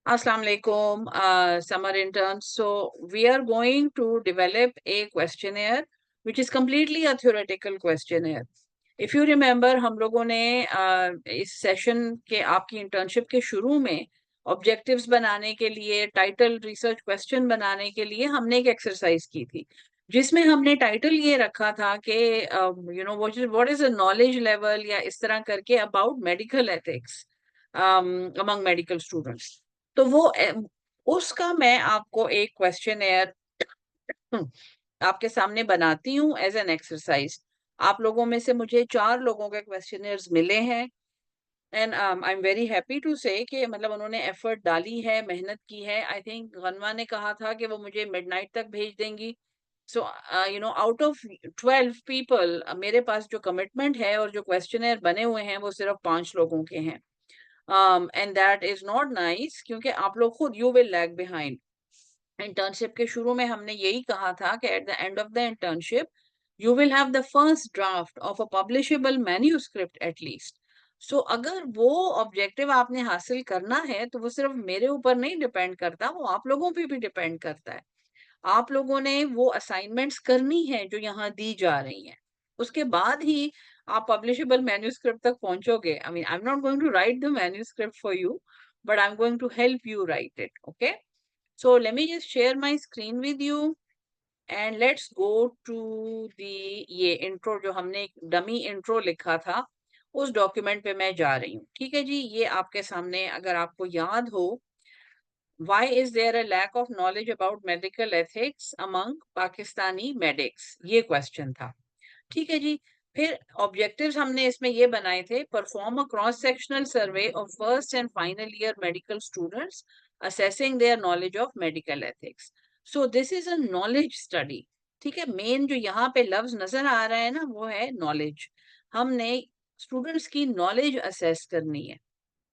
Assalamu alaikum, summer interns. So we are going to develop a questionnaire which is completely a theoretical questionnaire. If you remember, हम लोगों ने इस session के आपकी internship के शुरू में ऑब्जेक्टिव्स बनाने के लिए, टाइटल रिसर्च क्वेश्चन बनाने के लिए हमने एक एक्सरसाइज की थी, जिसमें हमने टाइटल ये रखा था कि what is a knowledge level या इस तरह करके about medical ethics among medical students. तो उसका मैं आपको एक क्वेश्चनेयर आपके सामने बनाती हूँ एज एन एक्सरसाइज। आप लोगों में से मुझे 4 लोगों के क्वेश्चनेयर्स मिले हैं and I am very happy to say कि मतलब उन्होंने एफर्ट डाली है, मेहनत की है। आई थिंक गनवा ने कहा था कि वो मुझे मिडनाइट तक भेज देंगी। सो आउट ऑफ 12 पीपल मेरे पास जो कमिटमेंट है और जो क्वेश्चनेयर बने हुए हैं वो सिर्फ 5 लोगों के हैं। And that is not nice, क्योंकि आप लोग खुद you will lag behind. Internship के शुरू में हमने यही कहा था कि at the end of the internship you will have the first draft of a publishable manuscript at least. So अगर वो ऑब्जेक्टिव आपने हासिल करना है तो वो सिर्फ मेरे ऊपर नहीं डिपेंड करता, वो आप लोगों पे भी डिपेंड करता है। आप लोगों ने वो असाइनमेंट्स करनी है जो यहाँ दी जा रही हैं, उसके बाद ही आप पब्लिशेबल मैन्यूस्क्रिप्ट तक पहुंचोगे। I mean I am not going to write the manuscript for you, but I am going to help you write it. Okay, so let me just share my screen with you and let's go to the ये intro जो हमने एक dummy intro लिखा था उस document पे मैं जा रही हूँ। ठीक है जी, ये आपके सामने अगर आपको याद हो, why is there a lack of knowledge about medical ethics among Pakistani medics, ये क्वेश्चन था। ठीक है जी, फिर ऑब्जेक्टिव्स हमने इसमें ये बनाए थे, perform a cross sectional survey of first and final year medical students assessing their knowledge of medical ethics. So this is a knowledge study. ठीक है, मेन जो यहाँ पे लफ्ज नजर आ रहा है ना वो है नॉलेज। हमने स्टूडेंट्स की नॉलेज असेस करनी है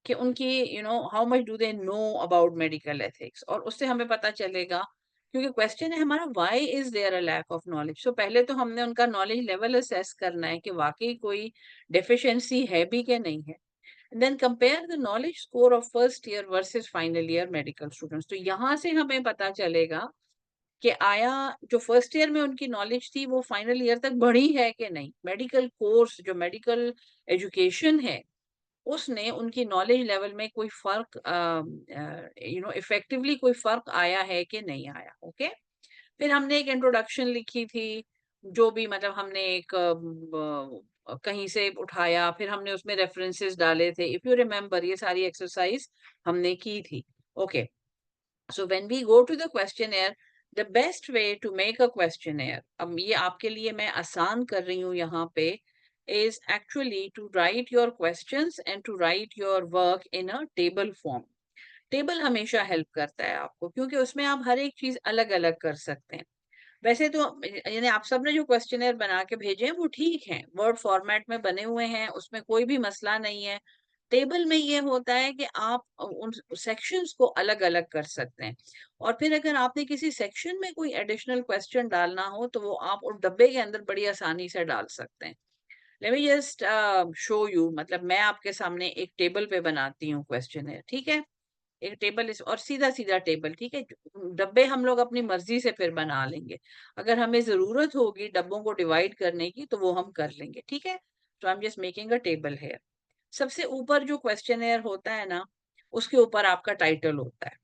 कि उनकी how much do they know about medical ethics, और उससे हमें पता चलेगा। क्योंकि क्वेश्चन है हमारा why is there a lack of knowledge. So पहले तो हमने उनका नॉलेज लेवल असेस करना है कि वाकई कोई डेफिशिएंसी है भी कि नहीं है। Then compare the knowledge score of first year versus final year medical students. तो यहाँ से हमें पता चलेगा कि आया जो फर्स्ट ईयर में उनकी नॉलेज थी वो फाइनल ईयर तक बढ़ी है कि नहीं। मेडिकल कोर्स जो मेडिकल एजुकेशन है उसने उनकी नॉलेज लेवल में कोई फर्क इफेक्टिवली कोई फर्क आया है कि नहीं आया। ओके, फिर हमने एक इंट्रोडक्शन लिखी थी, जो भी मतलब हमने एक कहीं से उठाया, फिर हमने उसमें रेफरेंसेस डाले थे। इफ यू रिमेम्बर ये सारी एक्सरसाइज हमने की थी। Okay, so when we go to the questionnaire, the best way to make a questionnaire, अब ये आपके लिए मैं आसान कर रही हूँ यहाँ पे, is actually to write your questions and to write your work in a table form. Table हमेशा हेल्प करता है आपको, क्योंकि उसमें आप हर एक चीज अलग अलग कर सकते हैं। वैसे तो यानी आप सबने जो क्वेश्चनर बना के भेजे हैं वो ठीक है, वर्ड फॉर्मेट में बने हुए हैं, उसमें कोई भी मसला नहीं है। टेबल में ये होता है कि आप उन सेक्शंस को अलग अलग कर सकते हैं, और फिर अगर आपने किसी सेक्शन में कोई एडिशनल क्वेश्चन डालना हो तो वो आप उस डब्बे के अंदर बड़ी आसानी से डाल सकते हैं। Let me just show you, मतलब मैं आपके सामने एक टेबल पे बनाती हूँ क्वेश्चन, ठीक है। एक टेबल इस और सीधा सीधा टेबल, ठीक है। डब्बे हम लोग अपनी मर्जी से फिर बना लेंगे, अगर हमें जरूरत होगी डब्बों को डिवाइड करने की तो वो हम कर लेंगे। ठीक है, तो I am just making a table है। सबसे ऊपर जो क्वेश्चनर होता है ना, उसके ऊपर आपका टाइटल होता है।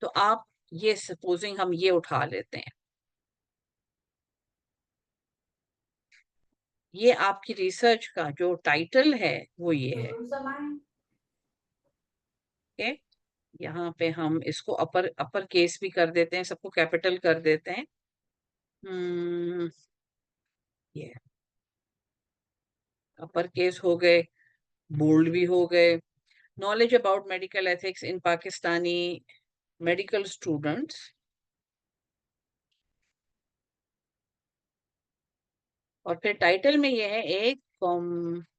तो आप ये सपोजिंग हम ये उठा लेते हैं, ये आपकी रिसर्च का जो टाइटल है वो ये है। ओके, यहाँ पे हम इसको अपर अपर केस भी कर देते हैं, सबको कैपिटल कर देते हैं। ये अपर केस हो गए, बोल्ड भी हो गए। Knowledge about medical ethics in Pakistani medical students, और फिर टाइटल में ये है एक comparative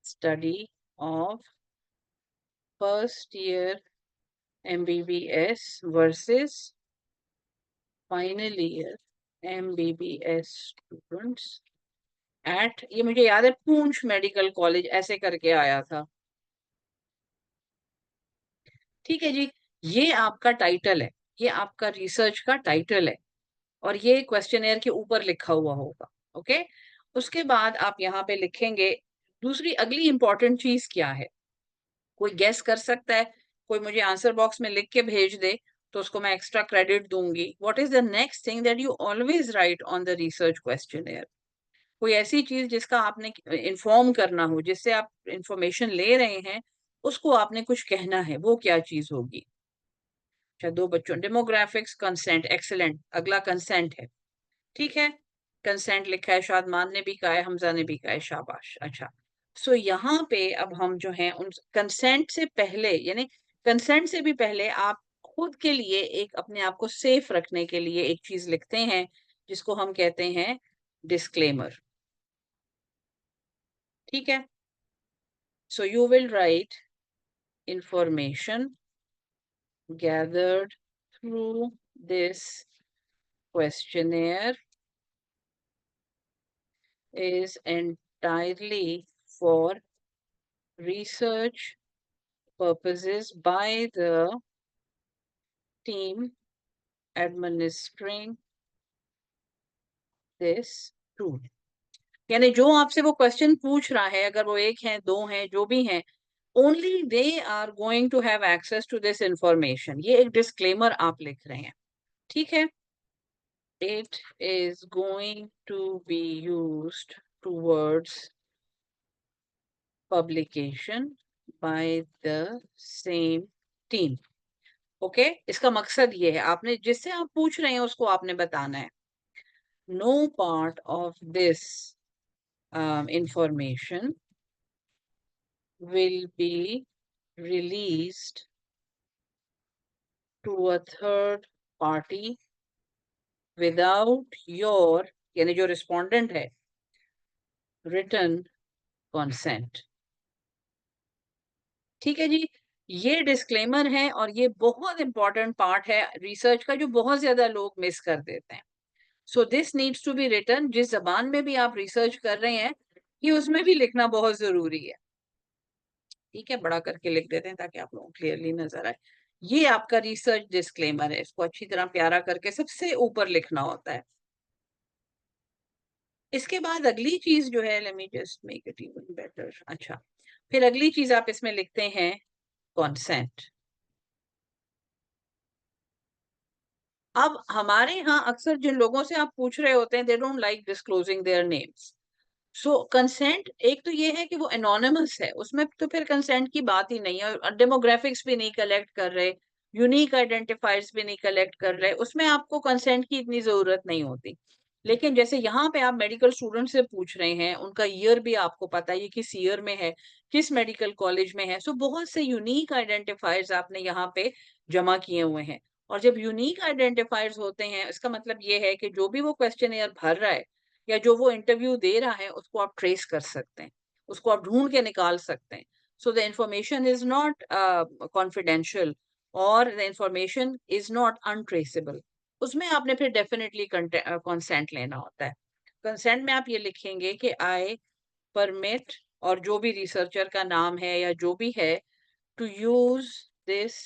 study of first year MBBS versus final year MBBS students at, ये मुझे याद है पूंछ मेडिकल कॉलेज ऐसे करके आया था। ठीक है जी, ये आपका टाइटल है, ये आपका रिसर्च का टाइटल है और ये क्वेश्चनेयर के ऊपर लिखा हुआ होगा। ओके, उसके बाद आप यहाँ पे लिखेंगे दूसरी अगली इंपॉर्टेंट चीज क्या है। कोई गेस कर सकता है? कोई मुझे आंसर बॉक्स में लिख के भेज दे तो उसको मैं एक्स्ट्रा क्रेडिट दूंगी। What is the next thing that you always right on the research questionnaire? कोई ऐसी चीज जिसका आपने इन्फॉर्म करना हो, जिससे आप इंफॉर्मेशन ले रहे हैं, उसको आपने कुछ कहना है, वो क्या चीज होगी? अच्छा, दो बच्चों, डेमोग्राफिक्स, कंसेंट, एक्सेलेंट। अगला कंसेंट है, ठीक है, कंसेंट लिखा है, शादमान ने भी कहा है, हमजा ने भी कहा है, शाबाश। अच्छा, सो यहाँ पे अब हम जो हैं उन कंसेंट से पहले, यानी कंसेंट से भी पहले आप खुद के लिए एक अपने आप को सेफ रखने के लिए एक चीज लिखते हैं जिसको हम कहते हैं डिस्क्लेमर। ठीक है, so you will write information gathered through this questionnaire is entirely for research purposes by the team administering this tool। यानी जो आपसे वो क्वेश्चन पूछ रहा है, अगर वो एक है, दो हैं, जो भी हैं, only they are going to have access to this information. ये एक डिस्क्लेमर आप लिख रहे हैं, ठीक है। It is going to be used towards publication by the same team। Okay, इसका मकसद ये है, आपने जिससे आप पूछ रहे हैं उसको आपने बताना है। No part of this information will be released to a third party without your, यानी जो रिस्पोंडेंट है, written consent। ठीक है जी, ये डिस्क्लेमर है और ये बहुत इंपॉर्टेंट पार्ट है रिसर्च का, जो बहुत ज्यादा लोग मिस कर देते हैं। So this needs to be written. जिस जबान में भी आप रिसर्च कर रहे हैं, ये उसमें भी लिखना बहुत जरूरी है। ठीक है, बड़ा करके लिख देते हैं ताकि आप लोगों को क्लियरली नजर आए। ये आपका रिसर्च डिस्क्लेमर है, इसको अच्छी तरह प्यारा करके सबसे ऊपर लिखना होता है। इसके बाद अगली चीज जो है, let me just make it even better. अच्छा, फिर अगली चीज आप इसमें लिखते हैं कॉन्सेंट। अब हमारे यहाँ अक्सर जिन लोगों से आप पूछ रहे होते हैं, they don't like disclosing their names. So consent एक तो ये है कि वो एनोनिमस है, उसमें तो फिर कंसेंट की बात ही नहीं है। और डेमोग्राफिक्स भी नहीं कलेक्ट कर रहे, यूनिक आइडेंटिफायर्स भी नहीं कलेक्ट कर रहे, उसमें आपको कंसेंट की इतनी जरूरत नहीं होती। लेकिन जैसे यहाँ पे आप मेडिकल स्टूडेंट से पूछ रहे हैं, उनका ईयर भी आपको पता है, ये किस ईयर में है, किस मेडिकल कॉलेज में है, सो बहुत से यूनिक आइडेंटिफायर्स आपने यहाँ पे जमा किए हुए हैं। और जब यूनिक आइडेंटिफायर्स होते हैं, इसका मतलब ये है कि जो भी वो क्वेश्चन भर रहा है या जो वो इंटरव्यू दे रहा है, उसको आप ट्रेस कर सकते हैं, उसको आप ढूंढ के निकाल सकते हैं। So the information is not confidential और the information is not untraceable. उसमें आपने फिर डेफिनेटली कंसेंट लेना होता है। कंसेंट में आप ये लिखेंगे कि आई परमिट, और जो भी रिसर्चर का नाम है या जो भी है, to use this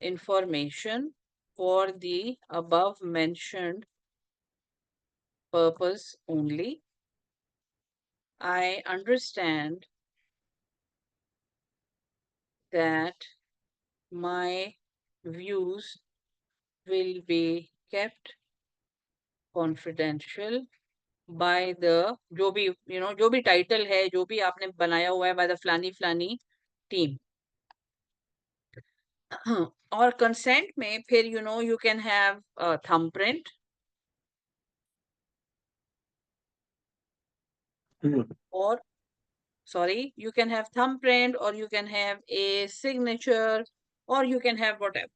information for the above mentioned purpose only। I understand that my views will be kept confidential by the, जो भी जो भी टाइटल है, जो भी आपने बनाया हुआ है, by the फलानी फलानी टीम। और कंसेंट में फिर यू कैन हैव थंबप्रिंट, और sorry, you can have thumbprint or you can have a signature or you can have whatever।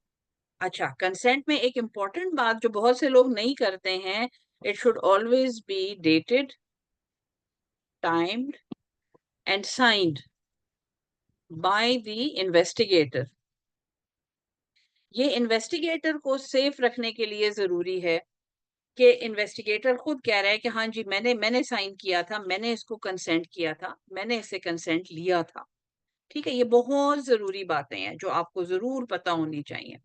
अच्छा, कंसेंट में एक इंपॉर्टेंट बात जो बहुत से लोग नहीं करते हैं, it should always be dated, timed and signed by the investigator. ये इन्वेस्टिगेटर को सेफ रखने के लिए जरूरी है कि इन्वेस्टिगेटर खुद कह रहा है कि हाँ जी, मैंने साइन किया था, मैंने इसको कंसेंट किया था, मैंने इससे कंसेंट लिया था। ठीक है, ये बहुत जरूरी बातें हैं जो आपको जरूर पता होनी चाहिए.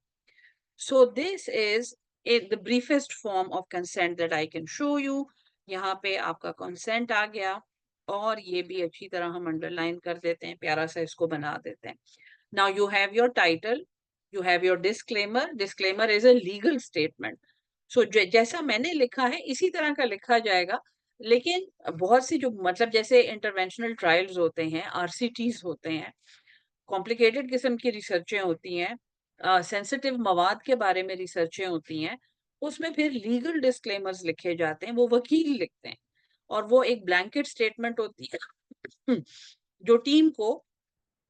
So this is the briefest form of consent that I can show you. यहाँ पे आपका कंसेंट आ गया, और ये भी अच्छी तरह हम अंडरलाइन कर देते हैं, प्यारा सा इसको बना देते हैं. Now you have your title, you have your disclaimer. Disclaimer is a legal statement. So जैसा मैंने लिखा है इसी तरह का लिखा जाएगा. लेकिन बहुत सी जो मतलब जैसे इंटरवेंशनल ट्रायल्स होते हैं, आरसीटीज होते हैं, कॉम्प्लिकेटेड किस्म की रिसर्चें होती हैं, सेंसिटिव मवाद के बारे में रिसर्चें होती हैं, उसमें फिर लीगल डिस्क्लेमर्स लिखे जाते हैं, वो वकील लिखते हैं. और वो एक ब्लैंकेट स्टेटमेंट होती है जो टीम को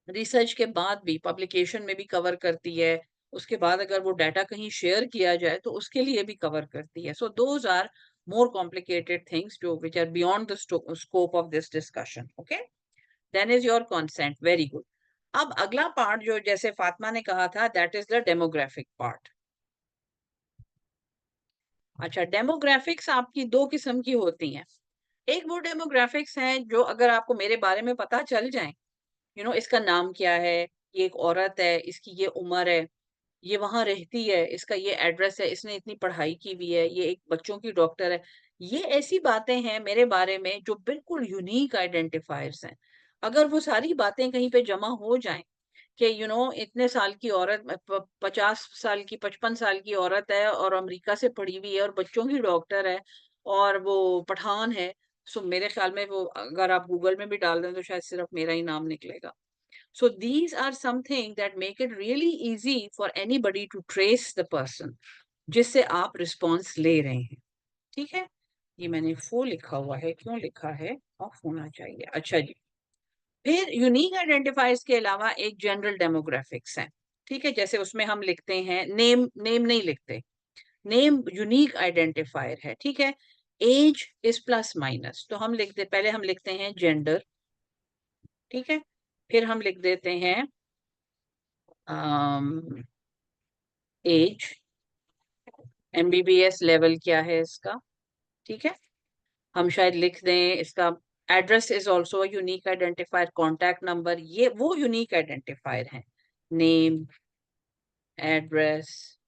रिसर्च के बाद भी पब्लिकेशन में भी कवर करती है. उसके बाद अगर वो डाटा कहीं शेयर किया जाए तो उसके लिए भी कवर करती है. So those are more complicated things जो which are beyond the scope of this discussion. Okay, then is your consent. Very good. अब अगला पार्ट जो जैसे फातिमा ने कहा था, that is the demographic part. अच्छा, डेमोग्राफिक्स आपकी दो किस्म की होती हैं. एक वो डेमोग्राफिक्स हैं जो अगर आपको मेरे बारे में पता चल जाए, इसका नाम क्या है, ये एक औरत है, इसकी ये उम्र है, ये वहां रहती है, इसका ये एड्रेस है, इसने इतनी पढ़ाई की हुई है, ये एक बच्चों की डॉक्टर है. ये ऐसी बातें हैं मेरे बारे में जो बिल्कुल यूनिक आइडेंटिफायर्स हैं. अगर वो सारी बातें कहीं पे जमा हो जाएं कि इतने साल की औरत, 50 साल की, 55 साल की औरत है और अमेरिका से पढ़ी हुई है और बच्चों की डॉक्टर है और वो पठान है. सो मेरे ख्याल में वो अगर आप गूगल में भी डाल दें तो शायद सिर्फ मेरा ही नाम निकलेगा. So these are something that make it really easy for anybody to trace the person जिससे आप रिस्पॉन्स ले रहे हैं. ठीक है, ये मैंने फुल लिखा हुआ है, क्यों लिखा है, ऑफ होना चाहिए. अच्छा जी. फिर यूनिक आइडेंटिफायर्स के अलावा एक जनरल डेमोग्राफिक्स है. ठीक है, जैसे उसमें हम लिखते हैं नेम. नेम नहीं लिखते, नेम यूनिक आइडेंटिफायर है. ठीक है, एज इज प्लस माइनस, तो हम लिखते, पहले हम लिखते हैं जेंडर. ठीक है, फिर हम लिख देते हैं एज, एमबीबीएस लेवल क्या है इसका. ठीक है, हम शायद लिख दें इसका address is also unique identifier. Contact number, ये वो यूनिक आइडेंटिफायर है. Name, address,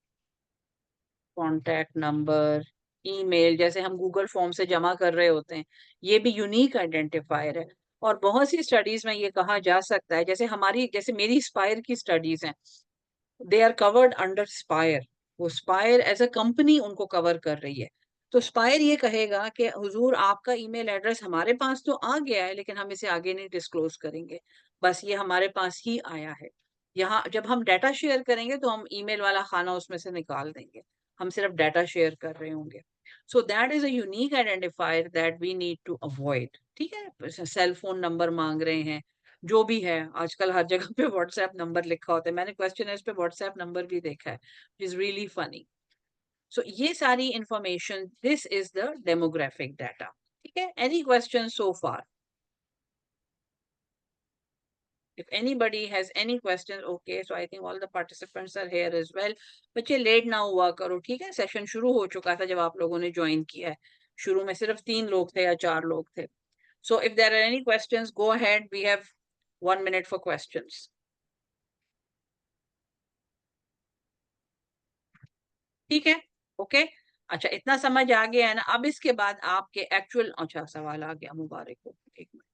contact number, email, जैसे हम गूगल फॉर्म से जमा कर रहे होते हैं, ये भी यूनिक आइडेंटिफायर है. और बहुत सी स्टडीज में ये कहा जा सकता है, जैसे हमारी, जैसे मेरी स्पायर की स्टडीज हैं, they are covered under Spire. वो स्पायर एज अ कंपनी उनको कवर कर रही है. तो स्पायर ये कहेगा कि हुजूर आपका ईमेल एड्रेस हमारे पास तो आ गया है, लेकिन हम इसे आगे नहीं डिस्क्लोज करेंगे, बस ये हमारे पास ही आया है. यहाँ जब हम डाटा शेयर करेंगे तो हम ईमेल वाला खाना उसमें से निकाल देंगे, हम सिर्फ डाटा शेयर कर रहे होंगे. So that is a unique identifier that we need to avoid. ठीक है, सेल फोन नंबर मांग रहे हैं, जो भी है, आजकल हर जगह पे व्हाट्सएप नंबर लिखा होता है. मैंने क्वेश्चन पे व्हाट्सएप नंबर भी देखा है, इज रियली फनी. सो ये सारी information, this is the demographic data. ठीक है, any question so far? If anybody has any questions, okay, so I think all the participants are here as well. बच्चे late ना हुआ करो, ठीक है, सेशन शुरू हो चुका था जब आप लोगों ने ज्वाइन किया है. शुरू में सिर्फ 3 लोग थे या 4 लोग थे. So if there are any questions, go ahead. We have 1 minute for questions. ठीक है, ओके. अच्छा, इतना समझ आ गया है ना. अब इसके बाद आपके एक्चुअल, अच्छा सवाल आ गया, मुबारक हो. एक मिनट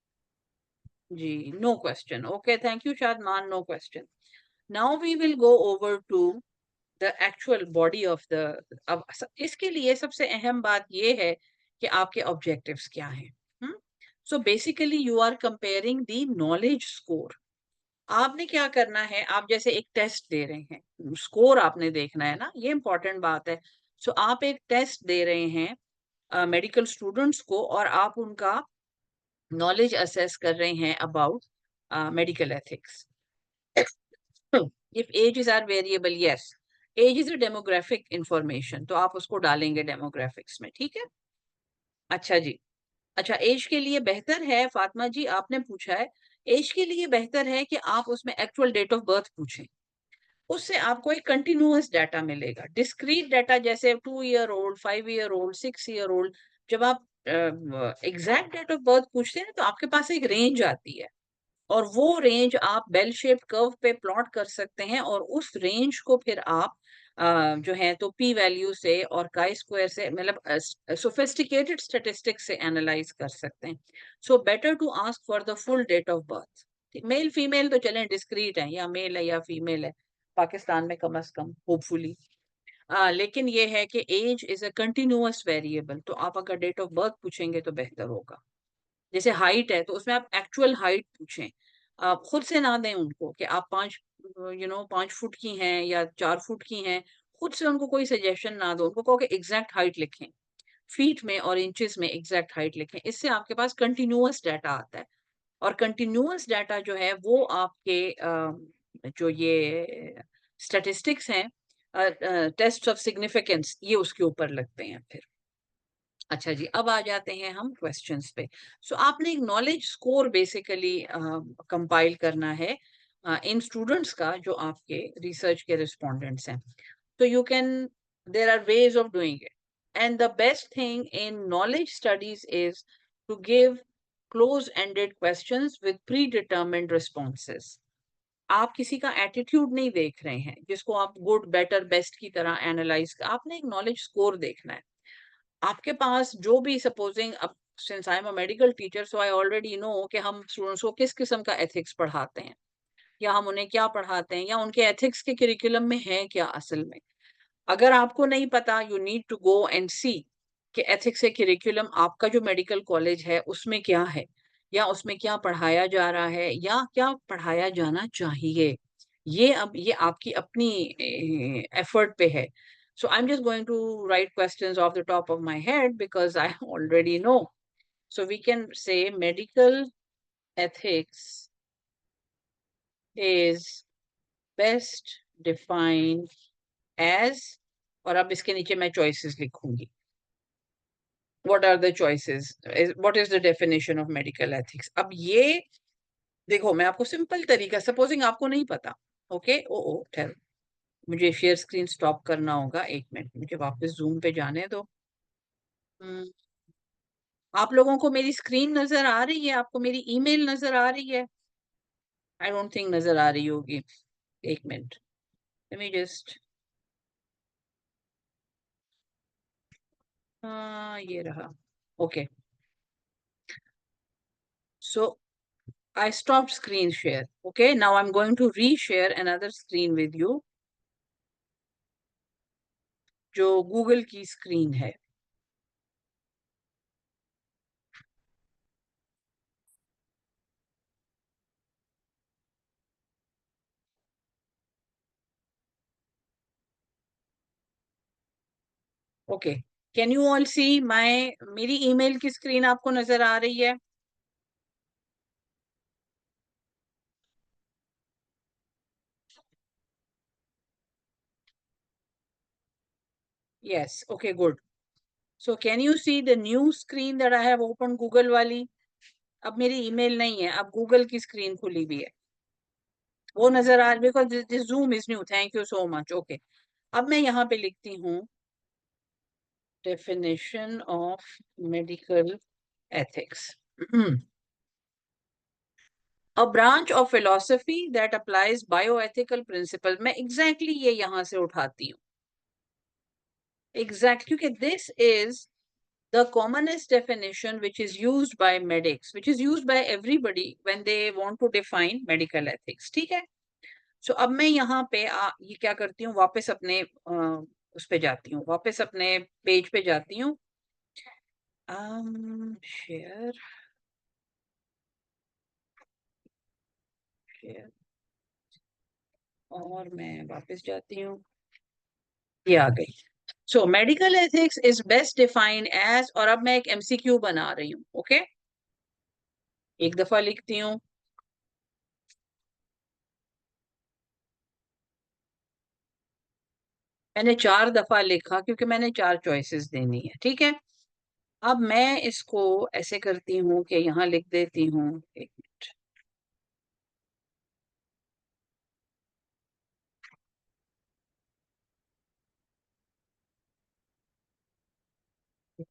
जी. No question, okay, thank you Shadman. No question. Now we will go over to the actual body of the. अब इसके लिए सबसे अहम बात ये है कि आपके ऑब्जेक्टिव्स क्या हैं. So basically you are comparing the knowledge score. आपने क्या करना है, आप जैसे एक टेस्ट दे रहे हैं, स्कोर आपने देखना है ना, ये इंपॉर्टेंट बात है. सो आप एक टेस्ट दे रहे हैं मेडिकल स्टूडेंट्स को, और आप उनका नॉलेज असेस कर रहे हैं about medical ethics. If ages are variable, yes, age is a demographic information, तो आप उसको डालेंगे डेमोग्राफिक्स में. ठीक है, अच्छा जी. अच्छा, एज के लिए बेहतर है, फातिमा जी आपने पूछा है, एज के लिए बेहतर है कि आप उसमें एक्चुअल डेट ऑफ बर्थ पूछें. उससे आपको एक कंटिन्यूअस डाटा मिलेगा. डिस्क्रीट डाटा जैसे 2 year old, 5 year old, 6 year old, जब आप एग्जैक्ट डेट ऑफ बर्थ पूछते हैं तो आपके पास एक रेंज आती है. और वो रेंज आप बेल शेप कर्व पे प्लॉट कर सकते हैं, और उस रेंज को फिर आप जो है तो पी वैल्यू से और काई स्क्वायर से, मतलब सोफिस्टिकेटेड स्टेटिस्टिक्स से एनालाइज कर सकते हैं. So better to ask for the full date of birth. Male female तो चलें डिस्क्रीट है, या मेल है या फीमेल है पाकिस्तान में कम से कम, होपफुली. लेकिन ये है कि age is a continuous variable, तो आप अगर डेट ऑफ बर्थ पूछेंगे तो बेहतर होगा. जैसे हाइट है तो उसमें आप एक्चुअल हाइट पूछें, आप खुद से ना दें उनको कि आप 5 फुट की हैं या 4 फुट की हैं. खुद से उनको कोई सजेशन ना दो, उनको कहो कि एग्जैक्ट हाइट लिखें, फीट में और इंचेस में एग्जैक्ट हाइट लिखें. इससे आपके पास कंटिन्यूअस डाटा आता है, और कंटिन्यूअस डाटा जो है वो आपके जो ये स्टैटिस्टिक्स हैं, टेस्ट ऑफ सिग्निफिकेंस, ये उसके ऊपर लगते हैं फिर. अच्छा जी, अब आ जाते हैं हम क्वेश्चंस पे. सो आपने एक नॉलेज स्कोर बेसिकली कंपाइल करना है इन स्टूडेंट्स का जो आपके रिसर्च के रिस्पोंडेंट्स हैं. तो you can, there are ways of doing it, and the best thing in knowledge studies is to give close ended questions with predetermined responses. आप किसी का एटीट्यूड नहीं देख रहे हैं जिसको आप गुड बेटर बेस्ट की तरह एनालाइज, आपने एक नॉलेज स्कोर देखना है. आपके पास जो भी, सपोजिंग अब since I am a medical teacher, so I already know कि हम स्टूडेंट्स को किस किस्म का एथिक्स पढ़ाते हैं, या हम उन्हें क्या पढ़ाते हैं, या उनके एथिक्स के करिकुलम में है क्या असल में. अगर आपको नहीं पता, you need to go and see कि एथिक्स के करिकुलम आपका जो मेडिकल कॉलेज है उसमें क्या है, या उसमें क्या पढ़ाया जा रहा है, या क्या पढ़ाया जाना चाहिए. ये अब ये आपकी अपनी एफर्ट पे है. So I'm just going to write questions off the top of my head because I already know. So we can say medical ethics is best defined as, और अब इसके नीचे मैं choices लिखूंगी. What are the choices? What is the definition of medical ethics? अब ये देखो, मैं आपको सिंपल तरीका, सपोजिंग आपको नहीं पता, ओके, ओ ठहरो, मुझे शेयर स्क्रीन स्टॉप करना होगा, 1 मिनट, मुझे वापस जूम पे जाने दो. हम्म, आप लोगों को मेरी स्क्रीन नजर आ रही है? आपको मेरी ईमेल नजर आ रही है? आई डोंट थिंक नजर आ रही होगी. 1 मिनट, लेट मी जस्ट, हाँ ये रहा. Okay, so I stopped screen share. Okay, now I'm going to reshare another screen with you, जो गूगल की स्क्रीन है. Okay, can you all see my, मेरी ईमेल की स्क्रीन आपको नजर आ रही है? Yes, okay, good. So can you see the new screen that I have opened, Google वाली? अब मेरी ईमेल नहीं है, अब गूगल की स्क्रीन खुली हुई है. वो नजर आ रही, because this zoom is new. Thank you so much. Okay, अब मैं यहाँ पे लिखती हूँ definition of medical ethics. A branch of philosophy that applies bioethical principle. मैं exactly ये यहाँ से उठाती हूँ. Exactly, क्योंकि this is the commonest definition which is used by medics, which is used by everybody when they want to define medical ethics. ठीक है? So अब मैं यहाँ पे ये क्या करती हूँ, वापस अपने उस पे जाती हूँ, वापस अपने पेज पे जाती हूँ. शेयर शेयर, और मैं वापस जाती हूँ, ये आ गई. So medical ethics is best defined as, और अब मैं एक एमसीक्यू बना रही हूँ. ओके, एक दफा लिखती हूँ. मैंने 4 दफा लिखा क्योंकि मैंने 4 चॉइसेस देनी है. ठीक है, अब मैं इसको ऐसे करती हूँ कि यहाँ लिख देती हूँ. एक मिनट,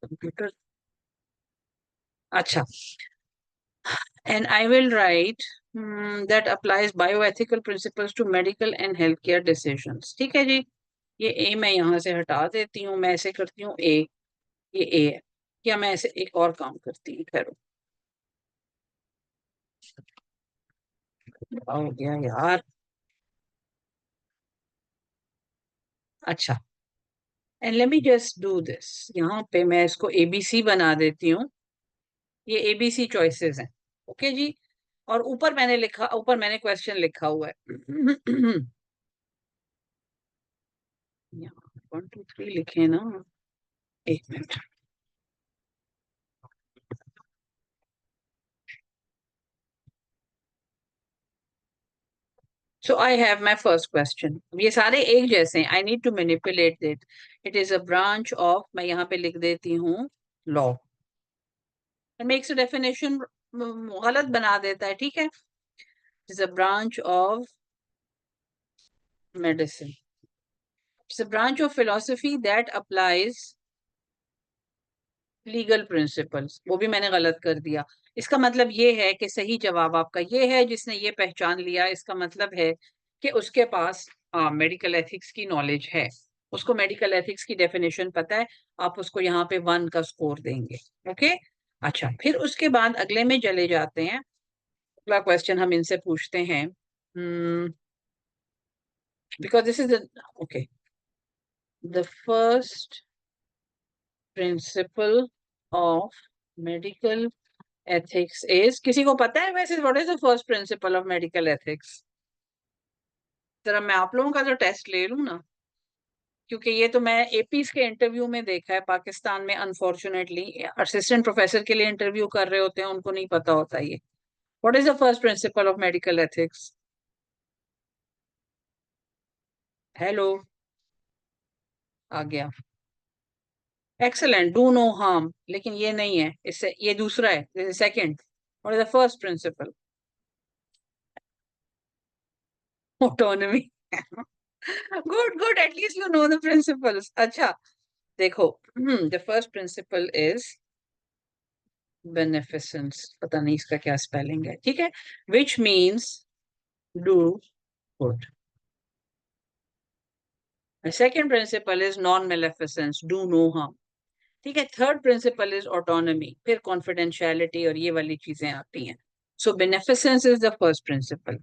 कंप्यूटर, अच्छा, and I will write that applies bioethical principles to medical and health care decisions. ठीक है जी, ये ए मैं यहाँ से हटा देती हूँ, मैं ऐसे करती हूँ ए, ये ए है, या मैं ऐसे एक और काम करती हूँ, खैर हो गया यार। अच्छा, and let me just do this, यहाँ पे मैं इसको एबीसी बना देती हूँ, ये एबीसी चॉइसेस हैं। ओके जी, और ऊपर मैंने लिखा, ऊपर मैंने क्वेश्चन लिखा हुआ है। यहाँ 1 2 3 लिखे ना, एक minute. So I have my first question. ये सारे एक जैसे हैं. I need to manipulate it. It is a branch of, मैं यहाँ पे लिख देती हूँ law. It makes a definition गलत बना देता है, ठीक है. It is a branch of medicine. It's a branch of philosophy that applies legal principles. वो भी मैंने गलत कर दिया. इसका मतलब ये है कि सही जवाब आपका ये है, जिसने ये पहचान लिया, इसका मतलब है कि उसके पास मेडिकल एथिक्स की नॉलेज है, उसको मेडिकल एथिक्स की डेफिनेशन पता है. आप उसको यहाँ पे 1 का स्कोर देंगे. ओके. अच्छा, फिर उसके बाद अगले में चले जाते हैं. अगला क्वेश्चन हम इनसे पूछते हैं, because this is okay, the first principle of medical ethics is, किसी को पता है वैसे what is the first principle of medical ethics? जरा मैं आप लोगों का जो टेस्ट ले लूं ना, क्योंकि ये तो मैं एपीस के इंटरव्यू में देखा है पाकिस्तान में. अनफॉर्चुनेटली असिस्टेंट प्रोफेसर के लिए इंटरव्यू कर रहे होते हैं, उनको नहीं पता होता ये. What is the first principle of medical ethics? Hello, आ गया. Excellent, do no harm. लेकिन ये नहीं है, इससे ये दूसरा है, second. What is the first principle? Autonomy. Good good, at least you know the principles. अच्छा, देखो, the first principle is beneficence. पता नहीं इसका क्या स्पेलिंग है, ठीक है. Which means do good. Second principle is non maleficence, do no harm. ठीक है. थर्ड प्रिंसिपल इज ऑटोनॉमी, फिर कॉन्फिडेंशियलिटी और ये वाली चीजें आती हैं. So beneficence is the first principle.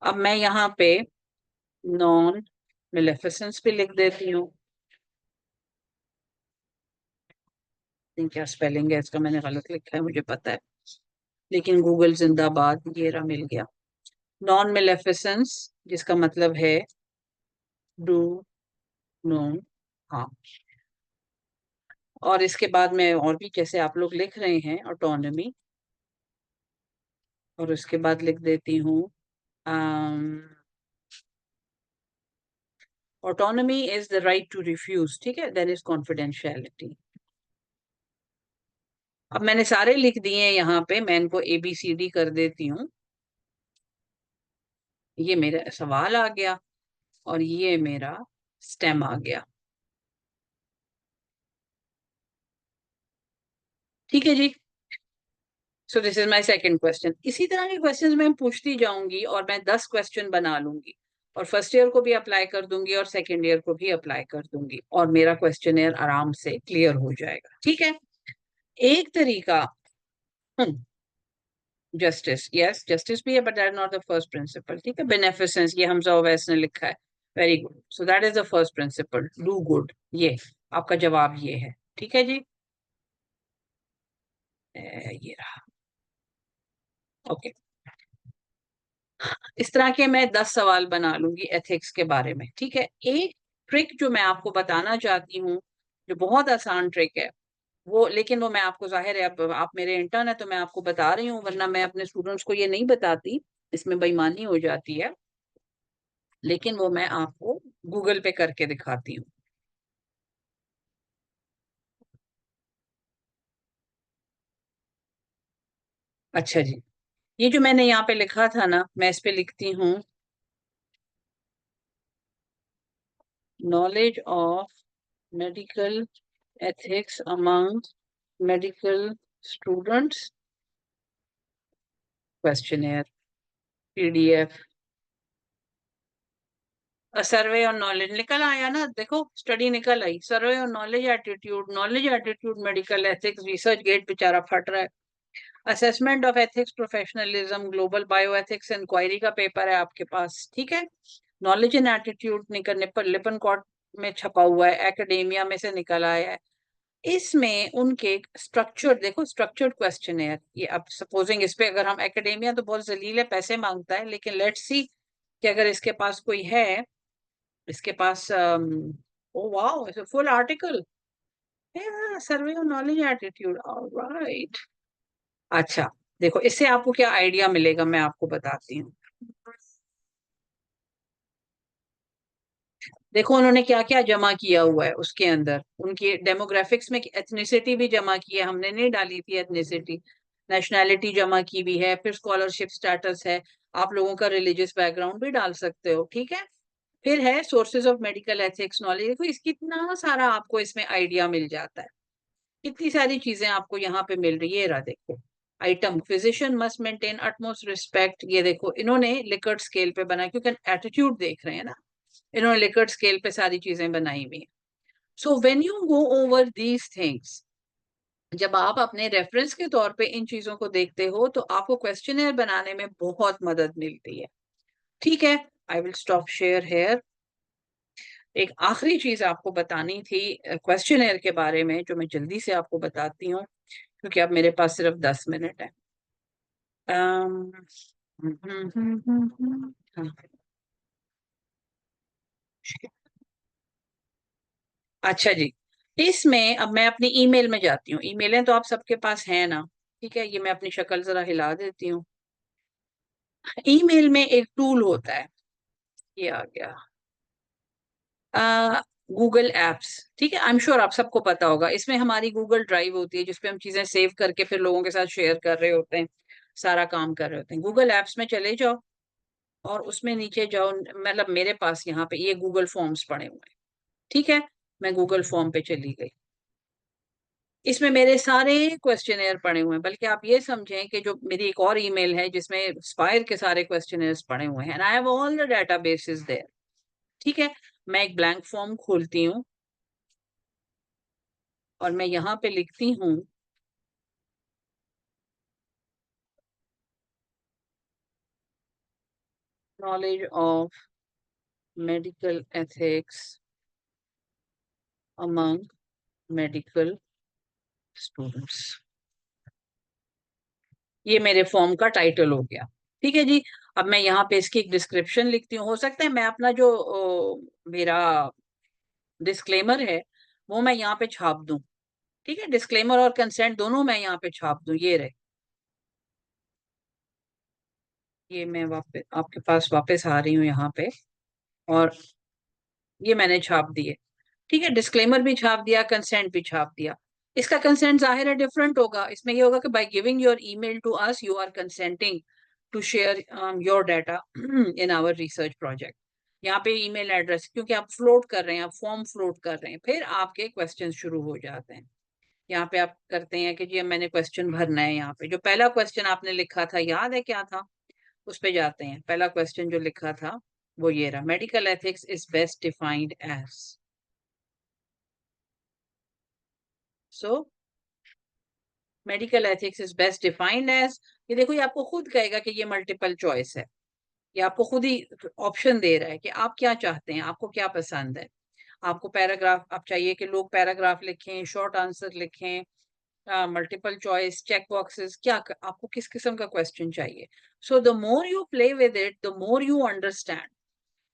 अब मैं यहाँ पे नॉन मेलेफिसेंस पे लिख देती हूँ. क्या स्पेलिंग है इसका, मैंने गलत लिखा है मुझे पता है, लेकिन गूगल जिंदाबाद, ये रहा, मिल गया. नॉन मेलेफिसेंस, जिसका मतलब है डू नो हाँ. और इसके बाद में और भी जैसे आप लोग लिख रहे हैं, ऑटोनॉमी, और उसके बाद लिख देती हूँ autonomy is the right to refuse. ठीक है. Then is confidentiality. अब मैंने सारे लिख दिए हैं यहाँ पे, मैं इनको ABCD कर देती हूँ. ये मेरा सवाल आ गया और ये मेरा स्टेम आ गया. ठीक है जी. So this is my second question. इसी तरह के क्वेश्चंस मैं पूछती जाऊंगी और मैं 10 क्वेश्चन बना लूंगी, और फर्स्ट ईयर को भी अप्लाई कर दूंगी और सेकंड ईयर को भी अप्लाई कर दूंगी, और मेरा क्वेश्चन आराम से क्लियर हो जाएगा. ठीक है. एक तरीका, जस्टिस, यस जस्टिस भी है, but that not the first principal. ठीक है. बेनेफिसेंस, ये हमजा ओवैस ने लिखा है. Very good. So that is the first principal, do good. ये आपका जवाब ये है. ठीक है जी. ये रहा. ओके. इस तरह के मैं 10 सवाल बना लूंगी एथिक्स के बारे में. ठीक है. एक ट्रिक जो मैं आपको बताना चाहती हूँ, जो बहुत आसान ट्रिक है, वो, लेकिन वो मैं आपको, जाहिर है अब आप मेरे इंटर्न है तो मैं आपको बता रही हूँ, वरना मैं अपने स्टूडेंट्स को ये नहीं बताती, इसमें बेईमानी हो जाती है. लेकिन वो मैं आपको गूगल पे करके दिखाती हूँ. अच्छा जी, ये जो मैंने यहाँ पे लिखा था ना, मैं इस पे लिखती हूँ, knowledge of medical ethics among medical students questionnaire. PDF survey on knowledge निकल आया ना, देखो स्टडी निकल आई, survey on knowledge attitude medical ethics, research gate बेचारा फट रहा है। Assessment of ethics professionalism, global bioethics inquiry का पेपर है आपके पास, ठीक है। नॉलेज एंड एटीट्यूड निकलने पर लिपन कॉट में छपा हुआ है, एकेडेमिया में से निकल आया है। इसमें उनके स्ट्रक्चर्ड, देखो स्ट्रक्चर्ड क्वेश्चन है ये। अब सपोजिंग इस पे अगर हम, एकेडेमिया तो बहुत जलील है, पैसे मांगता है, लेकिन लेट्स सी कि अगर इसके पास कोई है, इसके पास oh wow full article, survey on knowledge attitude, alright. अच्छा, देखो इससे आपको क्या आइडिया मिलेगा, मैं आपको बताती हूँ। देखो उन्होंने क्या क्या जमा किया हुआ है उसके अंदर, उनकी डेमोग्राफिक्स में एथनिसिटी भी जमा की है, हमने नहीं डाली थी एथनिसिटी। नेशनैलिटी जमा की भी है, फिर स्कॉलरशिप स्टेटस है, आप लोगों का रिलीजियस बैकग्राउंड भी डाल सकते हो, ठीक है। फिर है sources of medical ethics knowledge, देखो इस कितना सारा आपको इसमें आइडिया मिल जाता है, कितनी सारी चीजें आपको यहाँ पे मिल रही है। रहा देखो item, physician must maintain utmost respect, ये देखो इन्होंने लिकर्ट स्केल पे बना, क्योंकि एटीट्यूड देख रहे हैं ना, इन्होंने लिकर्ट स्केल पे सारी चीजें बनाई हुई हैं। So when you go over these things, जब आप अपने रेफरेंस के तौर पे इन चीजों को देखते हो तो आपको क्वेश्चनर बनाने में बहुत मदद मिलती है, ठीक है। I will stop share here. एक आखिरी चीज आपको बतानी थी क्वेश्चनर के बारे में, जो मैं जल्दी से आपको बताती हूँ, क्योंकि अब मेरे पास सिर्फ 10 मिनट है। अम्म, हाँ, अच्छा जी। इसमें अब मैं अपनी ईमेल में जाती हूँ, ईमेलें तो आप सबके पास है ना, ठीक है। ये मैं अपनी शक्ल जरा हिला देती हूँ। ईमेल में एक टूल होता है, ये आ गया, गूगल एप्स, ठीक है। आई एम श्योर आप सबको पता होगा, इसमें हमारी गूगल ड्राइव होती है जिसपे हम चीजें सेव करके फिर लोगों के साथ शेयर कर रहे होते हैं, सारा काम कर रहे होते हैं। गूगल एप्स में चले जाओ और उसमें नीचे जाओ, मतलब मेरे पास यहाँ पे ये गूगल फॉर्म्स पड़े हुए हैं, ठीक है। मैं गूगल फॉर्म पे चली गई, इसमें मेरे सारे क्वेश्चनेयर पड़े हुए हैं, बल्कि आप ये समझें कि जो मेरी एक और ईमेल है जिसमें स्पायर के सारे क्वेश्चनेयर्स पड़े हुए हैं, I have all the databases there, ठीक है। मैं एक ब्लैंक फॉर्म खोलती हूँ और मैं यहाँ पे लिखती हूँ knowledge of medical ethics among medical students, ये मेरे फॉर्म का टाइटल हो गया, ठीक है जी। अब मैं यहाँ पे इसकी एक डिस्क्रिप्शन लिखती हूँ, हो सकता है मैं अपना जो मेरा डिस्क्लेमर है वो मैं यहाँ पे छाप दूं, ठीक है। डिस्क्लेमर और कंसेंट दोनों मैं यहाँ पे छाप दूं, ये रहे, ये मैं वापस आपके पास वापस आ रही हूँ यहाँ पे, और ये मैंने छाप दिए, ठीक है। डिस्क्लेमर भी छाप दिया, कंसेंट भी छाप दिया। इसका कंसेंट जाहिर है डिफरेंट होगा, इसमें ये होगा कि by giving your email to us you are consenting to share your data in our research project. यहाँ पे ईमेल एड्रेस, क्योंकि आप फ्लोट कर रहे हैं, आप फॉर्म फ्लोट कर रहे हैं, फिर आपके क्वेश्चन शुरू हो जाते हैं। यहाँ पे आप करते हैं कि जी मैंने क्वेश्चन भरना है, यहाँ पे जो पहला क्वेश्चन आपने लिखा था याद है क्या था, उस पे जाते हैं। पहला क्वेश्चन जो लिखा था वो ये रहा, medical ethics is best defined as, so medical ethics is best defined as, ये देखो ये आपको खुद कहेगा कि ये मल्टीपल चॉइस है, ये आपको खुद ही ऑप्शन दे रहा है कि आप क्या चाहते हैं, आपको क्या पसंद है। आपको पैराग्राफ, आप चाहिए कि लोग पैराग्राफ लिखें, शॉर्ट आंसर लिखें, मल्टीपल चॉइस, चेक बॉक्सेस, क्या आपको किस किस्म का क्वेश्चन चाहिए। So the more you play with it the more you understand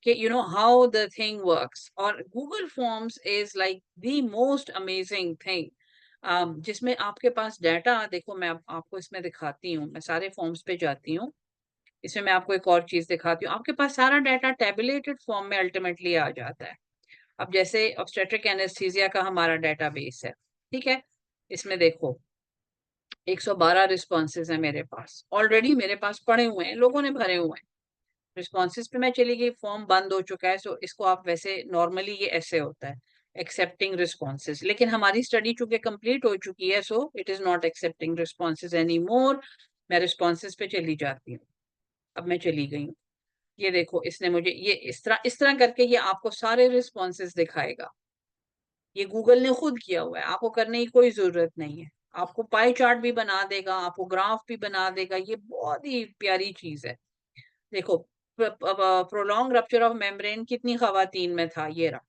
कि you know how the thing works. और Google forms is like the most amazing thing, जिसमें आपके पास डाटा, देखो मैं आपको इसमें दिखाती हूँ, मैं सारे फॉर्म्स पे जाती हूँ, इसमें मैं आपको एक और चीज दिखाती हूँ, आपके पास सारा डाटा टेबुलेटेड फॉर्म में अल्टीमेटली आ जाता है। अब जैसे ऑब्स्टेट्रिक एनेस्थीसिया का हमारा डाटाबेस है, ठीक है। इसमें देखो 112 रिस्पॉन्सेज है मेरे पास, ऑलरेडी मेरे पास पड़े हुए हैं, लोगों ने भरे हुए हैं। रिस्पॉन्सेज पे मैं चली गई, फॉर्म बंद हो चुका है, सो इसको आप वैसे नॉर्मली ये ऐसे होता है एक्सेप्टिंग रिस्पॉन्सेज, लेकिन हमारी स्टडी चूंकि कंप्लीट हो चुकी है so it is not accepting responses any more. मैं रिस्पॉन्सेज पे चली जाती हूँ, अब मैं चली गई हूँ। ये देखो, इसने मुझे ये इस तरह करके ये आपको सारे रिस्पॉन्सेज दिखाएगा। ये गूगल ने खुद किया हुआ है, आपको करने की कोई जरूरत नहीं है। आपको पाई चार्ट भी बना देगा, आपको ग्राफ भी बना देगा, ये बहुत ही प्यारी चीज है। देखो, प्रोलॉन्ग रप्चर ऑफ मेम्ब्रेन कितनी खवातीन में था, ये रहा,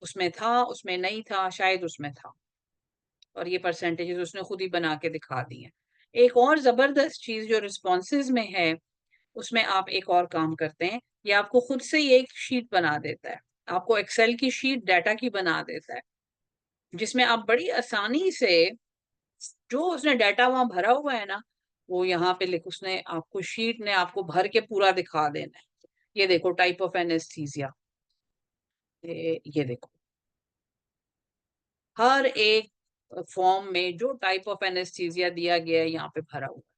उसमें था, उसमें नहीं था, शायद उसमें था, और ये परसेंटेजेस उसने खुद ही बना के दिखा दी हैं। एक और जबरदस्त चीज जो रिस्पॉन्सेज में है, उसमें आप एक और काम करते हैं, ये आपको खुद से ही एक शीट बना देता है, आपको एक्सेल की शीट डाटा की बना देता है, जिसमें आप बड़ी आसानी से जो उसने डाटा वहां भरा हुआ है ना, वो यहाँ पे लिख, उसने आपको शीट ने आपको भर के पूरा दिखा देना है। ये देखो, टाइप ऑफ एनेस्थीसिया, ये देखो, हर एक फॉर्म में जो टाइप ऑफ एनेस्थीसिया दिया गया है यहाँ पे भरा हुआ है।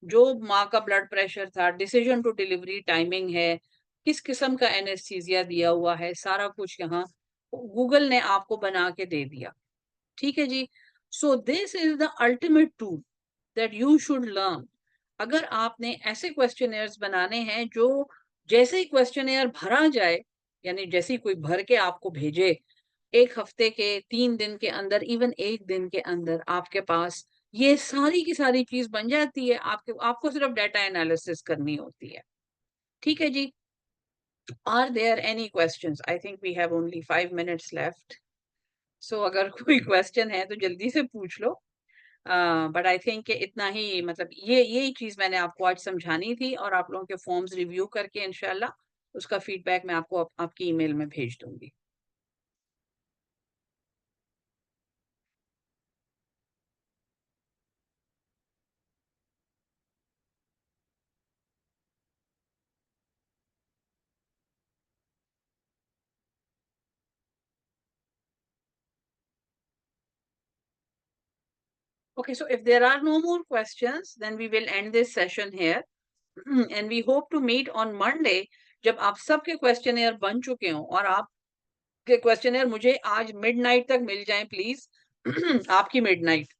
जो माँ का ब्लड प्रेशर था, डिसीजन टू डिलीवरी टाइमिंग है, किस किस्म का एनेस्थीसिया दिया हुआ है, सारा कुछ यहाँ गूगल ने आपको बना के दे दिया। ठीक है जी। So this is the ultimate tool that you should learn. अगर आपने ऐसे क्वेश्चनेयर्स बनाने हैं जो जैसे ही क्वेश्चनेयर भरा जाए, यानी जैसे ही कोई भर के आपको भेजे, 1 हफ्ते के, 3 दिन के अंदर, इवन 1 दिन के अंदर आपके पास ये सारी की सारी चीज बन जाती है। आपको सिर्फ डाटा एनालिसिस करनी होती है। ठीक है जी। Are there any questions? I think we have only 5 minutes left. So अगर कोई क्वेश्चन है तो जल्दी से पूछ लो। बट आई थिंक इतना ही, मतलब यही चीज मैंने आपको आज समझानी थी, और आप लोगों के फॉर्म्स रिव्यू करके इंशाल्लाह उसका फीडबैक मैं आपको आपकी ईमेल में भेज दूंगी। Okay, so if there are no more questions, then we will end this session here. And we hope to meet on Monday, जब आप सबके क्वेश्चनेयर बन चुके हों, और आपके क्वेश्चनेयर मुझे आज मिडनाइट तक मिल जाएं प्लीज। आपकी मिडनाइट,